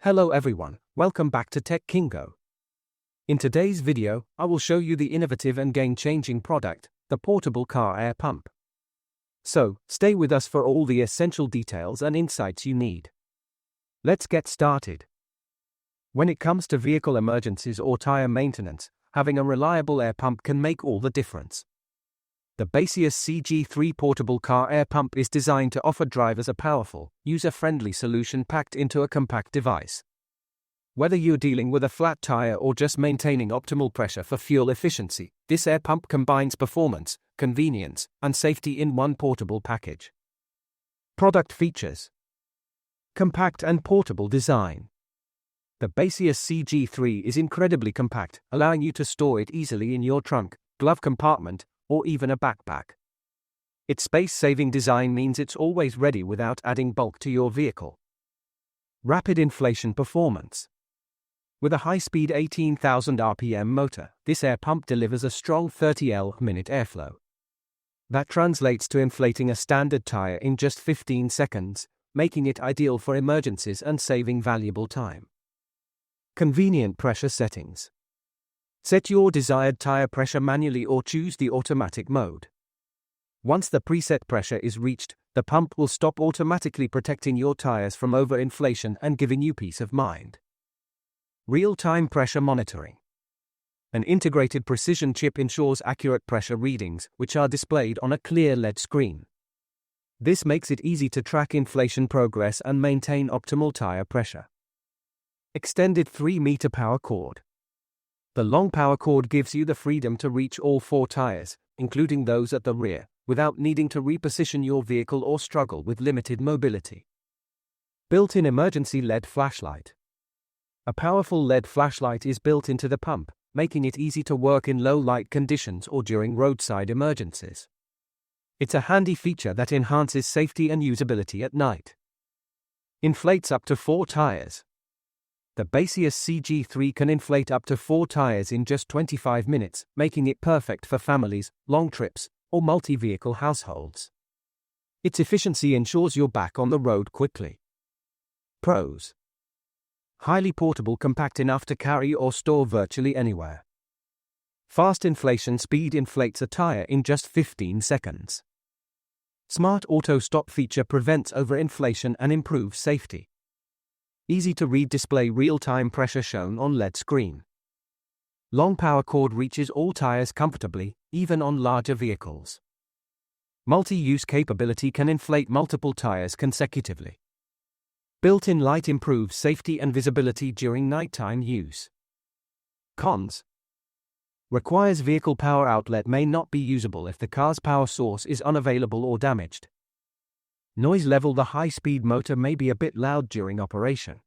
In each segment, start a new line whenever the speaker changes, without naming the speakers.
Hello everyone, welcome back to Tech Kingo. In today's video, I will show you the innovative and game-changing product, the portable car air pump. So, stay with us for all the essential details and insights you need. Let's get started. When it comes to vehicle emergencies or tire maintenance, having a reliable air pump can make all the difference. The Baseus CG3 portable car air pump is designed to offer drivers a powerful, user-friendly solution packed into a compact device. Whether you're dealing with a flat tire or just maintaining optimal pressure for fuel efficiency, this air pump combines performance, convenience, and safety in one portable package. Product features: compact and portable design. The Baseus CG3 is incredibly compact, allowing you to store it easily in your trunk, glove compartment, or even a backpack. Its space-saving design means it's always ready without adding bulk to your vehicle. Rapid inflation performance. With a high-speed 18,000 RPM motor, this air pump delivers a strong 30 L/minute airflow. That translates to inflating a standard tire in just 15 seconds, making it ideal for emergencies and saving valuable time. Convenient pressure settings. Set your desired tire pressure manually or choose the automatic mode. Once the preset pressure is reached, the pump will stop automatically, protecting your tires from overinflation and giving you peace of mind. Real-time pressure monitoring. An integrated precision chip ensures accurate pressure readings, which are displayed on a clear LED screen. This makes it easy to track inflation progress and maintain optimal tire pressure. Extended 3-meter power cord. The long power cord gives you the freedom to reach all 4 tires, including those at the rear, without needing to reposition your vehicle or struggle with limited mobility. Built-in emergency LED flashlight. A powerful LED flashlight is built into the pump, making it easy to work in low light conditions or during roadside emergencies. It's a handy feature that enhances safety and usability at night. Inflates up to 4 tires. The Baseus CG3 can inflate up to 4 tires in just 25 minutes, making it perfect for families, long trips, or multi-vehicle households. Its efficiency ensures you're back on the road quickly. Pros: highly portable, compact enough to carry or store virtually anywhere. Fast inflation speed, inflates a tire in just 15 seconds. Smart auto stop feature prevents overinflation and improves safety. Easy to read display, real-time pressure shown on LED screen. Long power cord reaches all tires comfortably, even on larger vehicles. Multi-use capability, can inflate multiple tires consecutively. Built-in light improves safety and visibility during nighttime use. Cons: requires vehicle power outlet, may not be usable if the car's power source is unavailable or damaged. Noise level: the high-speed motor may be a bit loud during operation.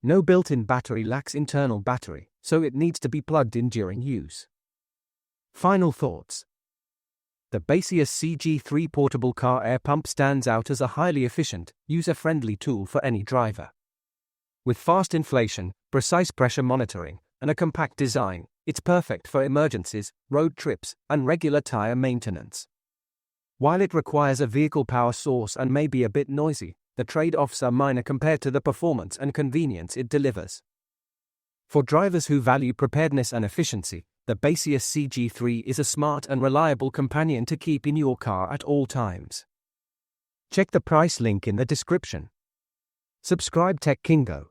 No built-in battery, lacks internal battery, so it needs to be plugged in during use. Final thoughts. The Baseus CG3 portable car air pump stands out as a highly efficient, user-friendly tool for any driver. With fast inflation, precise pressure monitoring, and a compact design, it's perfect for emergencies, road trips, and regular tire maintenance. While it requires a vehicle power source and may be a bit noisy, the trade-offs are minor compared to the performance and convenience it delivers. For drivers who value preparedness and efficiency, the Baseus CG3 is a smart and reliable companion to keep in your car at all times. Check the price link in the description. Subscribe Tech Kingo.